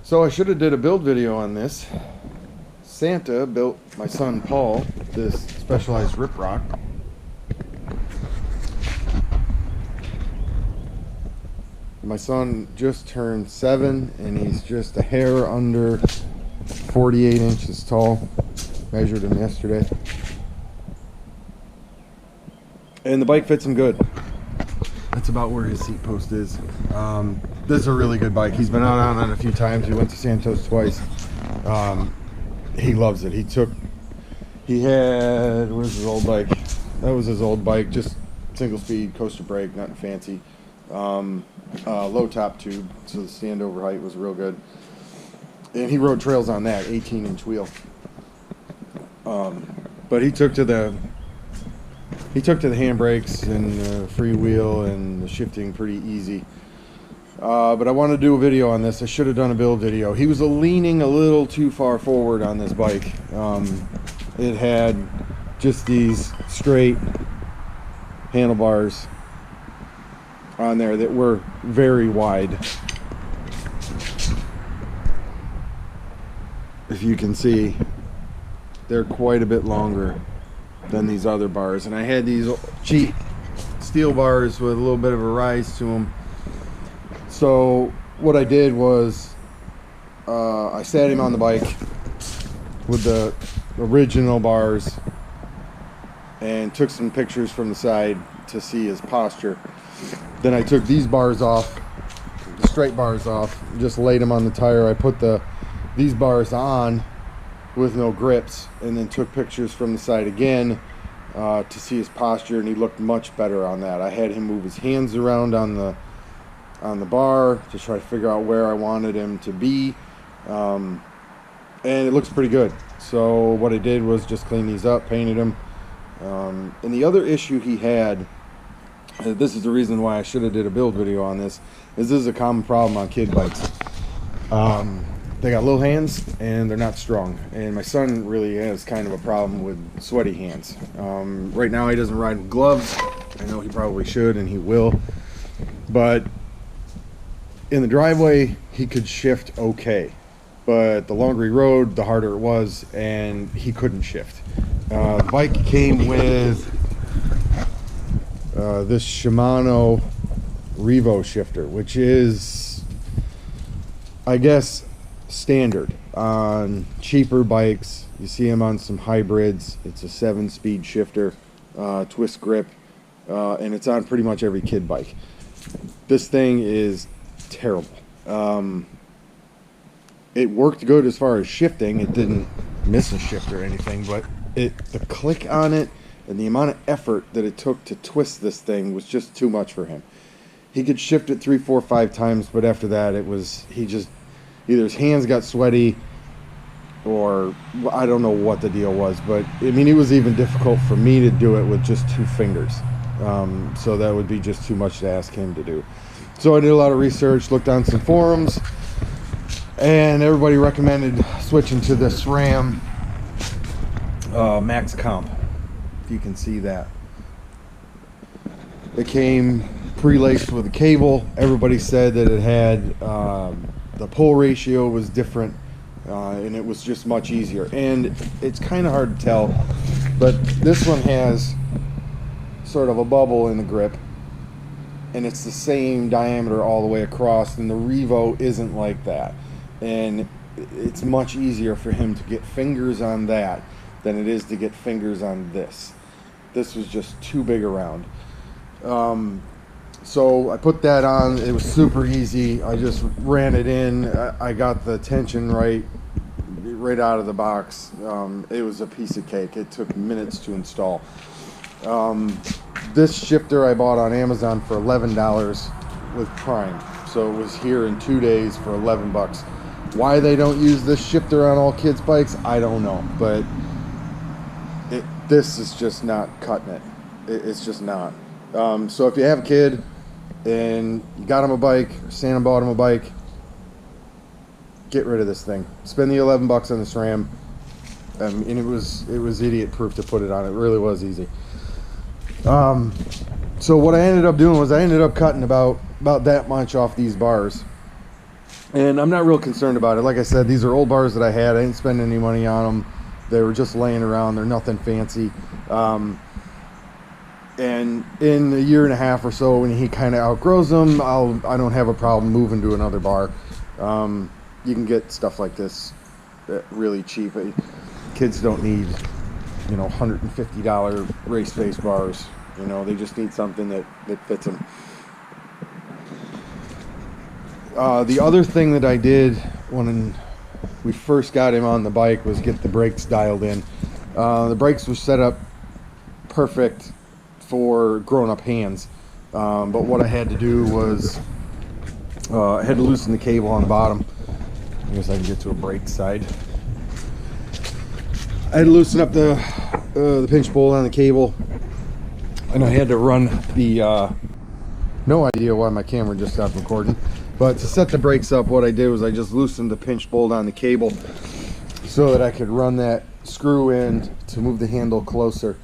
So I should have did a build video on this. Santa built my son Paul this Specialized Riprock. My son just turned 7 and he's just a hair under 48 inches tall. Measured him yesterday. And the bike fits him good. That's about where his seat post is. This is a really good bike. He's been out on it a few times. We went to Santos twice. He loves it. He had, where's his old bike? That was his old bike, just single speed, coaster brake, nothing fancy. Low top tube, so the standover height was real good. And he rode trails on that, 18-inch wheel. But he took to the handbrakes and the freewheel and the shifting pretty easy. But I want to do a video on this. I should have done a build video. He was leaning a little too far forward on this bike. It had just these straight handlebars on there that were very wide. If you can see, they're quite a bit longer than these other bars. And I had these cheap steel bars with a little bit of a rise to them. So what I did was I sat him on the bike with the original bars and took some pictures from the side to see his posture. Then I took these bars off, the straight bars off, just laid them on the tire. I put these bars on with no grips and then took pictures from the side again to see his posture, and he looked much better on that. I had him move his hands around on the bar to try to figure out where I wanted him to be, and it looks pretty good. So what I did was just clean these up, painted them. And the other issue he had, this is the reason why I should have did a build video on this, is this is a common problem on kid bikes. They got little hands and they're not strong, and my son really has kind of a problem with sweaty hands. Right now he doesn't ride with gloves. I know he probably should, and he will, but in the driveway he could shift okay, but the longer he rode the harder it was, and he couldn't shift. The bike came with this Shimano Revo shifter, which is, I guess, standard on cheaper bikes. You see them on some hybrids. It's a 7-speed shifter, twist grip, and it's on pretty much every kid bike. This thing is terrible. It worked good as far as shifting. It didn't miss a shift or anything, but the click on it and the amount of effort that it took to twist this thing was just too much for him. He could shift it 3, 4, 5 times, but after that either his hands got sweaty or I don't know what the deal was, but I mean, it was even difficult for me to do it with just 2 fingers. So that would be just too much to ask him to do. So I did a lot of research, looked on some forums, and everybody recommended switching to the Sram Max Comp. If you can see that. It came pre-laced with a cable. Everybody said that it had the pull ratio was different, and it was just much easier. And it's kind of hard to tell, but this one has sort of a bubble in the grip, and it's the same diameter all the way across, and the Revo isn't like that. And it's much easier for him to get fingers on that than it is to get fingers on this. This was just too big around. So I put that on. It was super easy. I just ran it in. I got the tension right out of the box. It was a piece of cake. It took minutes to install. This shifter I bought on Amazon for $11 with Prime. So it was here in 2 days for 11 bucks. Why they don't use this shifter on all kids' bikes, I don't know. But this is just not cutting it. It's just not. So if you have a kid and you got him a bike, or Santa bought him a bike, get rid of this thing. Spend the 11 bucks on the SRAM. And it was idiot proof to put it on. It really was easy. So what I ended up doing was I ended up cutting about that much off these bars And I'm not real concerned about it. Like I said, these are old bars that I had. I didn't spend any money on them. They were just laying around. They're nothing fancy. And in a year and a half or so, when he kind of outgrows them, I don't have a problem moving to another bar. You can get stuff like this really cheap. Kids don't need, $150 race face bars. They just need something that fits them. The other thing that I did when we first got him on the bike was get the brakes dialed in. The brakes were set up perfect for grown-up hands, but what I had to do was I had to loosen the cable on the bottom. I guess I can get to a brake side. I had to loosen up the pinch bolt on the cable, and I had to run the no idea why my camera just stopped recording. But to set the brakes up, what I did was I just loosened the pinch bolt on the cable so that I could run that screw in to move the handle closer.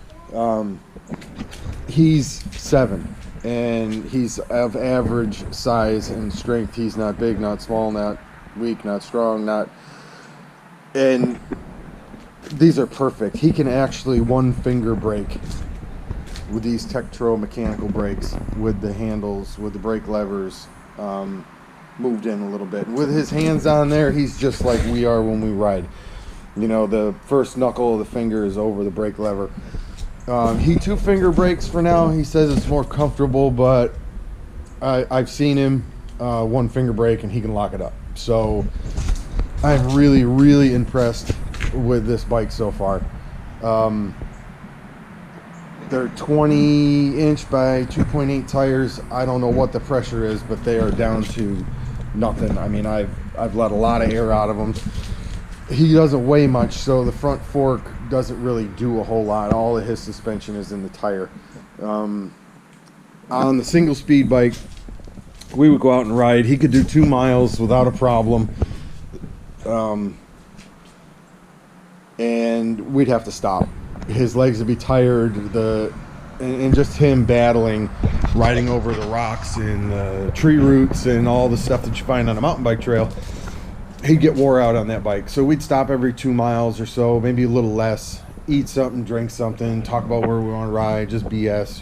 He's 7, and he's of average size and strength. He's not big, not small, not weak, not strong, and these are perfect. He can actually one finger brake with these Tektro mechanical brakes, with the handles, with the brake levers moved in a little bit. With his hands on there, he's just like we are when we ride. The first knuckle of the finger is over the brake lever. He 2-finger brakes for now. He says it's more comfortable, but I've seen him 1-finger brake and he can lock it up. So I'm really, really impressed with this bike so far. They're 20-inch by 2.8 tires. I don't know what the pressure is, but they are down to nothing. I mean, I've let a lot of air out of them. He doesn't weigh much, so the front fork doesn't really do a whole lot. All of his suspension is in the tire. On the single speed bike, we would go out and ride. He could do 2 miles without a problem. And we'd have to stop. His legs would be tired, and just him battling, riding over the rocks and tree roots and all the stuff that you find on a mountain bike trail. He'd get wore out on that bike. So we'd stop every 2 miles or so, maybe a little less, eat something, drink something, talk about where we want to ride, just BS,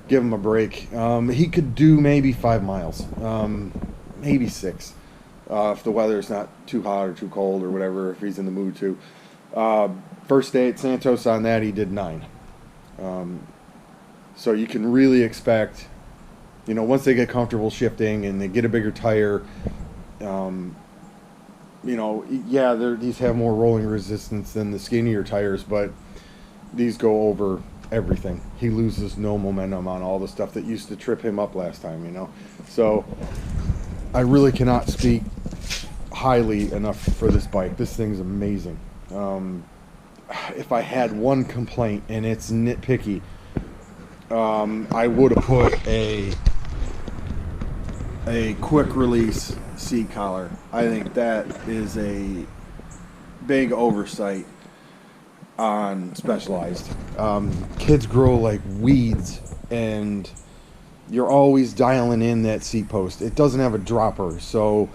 give him a break. He could do maybe 5 miles, maybe 6, if the weather's not too hot or too cold or whatever, if he's in the mood to. First day at Santos on that, he did 9. So you can really expect, once they get comfortable shifting and they get a bigger tire, these have more rolling resistance than the skinnier tires, but these go over everything. He loses no momentum on all the stuff that used to trip him up last time, So I really cannot speak highly enough for this bike. This thing's amazing. If I had one complaint, and it's nitpicky, I would have put a quick release seat collar. I think that is a big oversight on Specialized. Kids grow like weeds, and you're always dialing in that seat post. It doesn't have a dropper, so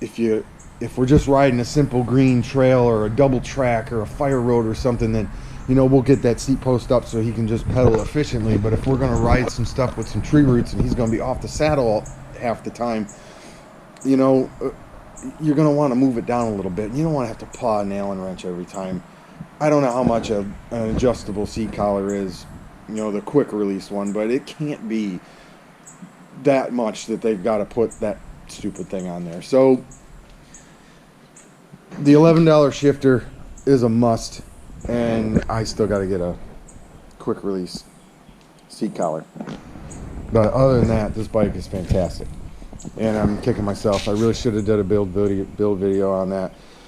if we're just riding a simple green trail or a double track or a fire road or something, then we'll get that seat post up so he can just pedal efficiently. But if we're going to ride some stuff with some tree roots and he's going to be off the saddle half the time, you're going to want to move it down a little bit. You don't want to have to paw an Allen wrench every time. I don't know how much an adjustable seat collar is, the quick release one, but it can't be that much that they've got to put that stupid thing on there. So the $11 shifter is a must, and I still got to get a quick release seat collar. But other than that, this bike is fantastic, and I'm kicking myself. I really should have done a build video on that.